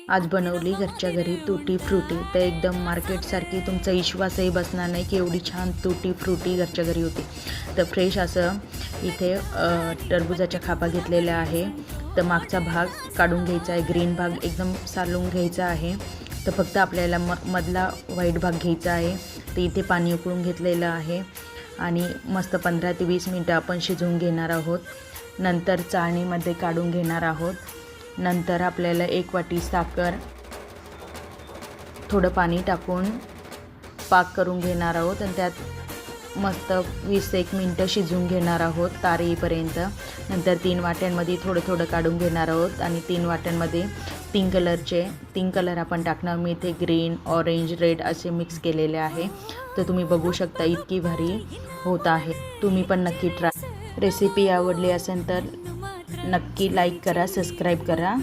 आज बनवली घरच्या घरी तुटी फ्रुटी। तर एकदम मार्केटसारखी तुमचा विश्वासही बसणार नाही की एवढी छान तुटी फ्रुटी घरच्या घरी होती। तर फ्रेश असं इथे टरबूजाच्या खापा घेतलेल्या आहे। तर मागचा भाग काढून घ्यायचा आहे, ग्रीन भाग एकदम सालून घ्यायचा आहे। तर फक्त आपल्याला मधला व्हाईट भाग घ्यायचा आहे। तर इथे पाणी उकळून घेतलेलं आहे आणि मस्त 15 ते 20 मिनिटं आपण शिजवून घेणार आहोत। नंतर चाळणीमध्ये काढून घेणार आहोत। नंतर आपल्याला 1 वाटी साखर, थोडं पाणी टाकून पाक करून घेणार आहोत आणि त्यात मस्त 20-1 मिनिटं शिजवून घेणार आहोत तार येईपर्यंत। नंतर 3 वाट्यांमध्ये थोडं थोडं काढून घेणार आहोत आणि 3 वाट्यांमध्ये 3 कलर आपण टाकणार। मी इथे ग्रीन, ऑरेंज, रेड असे मिक्स केलेले आहे। तर तुम्ही बघू शकता इतकी भारी होत आहे। तुम्ही पण नक्की ट्राय। रेसिपी आवडली असेल तर नक्की लाईक करा, सबस्क्राईब करा।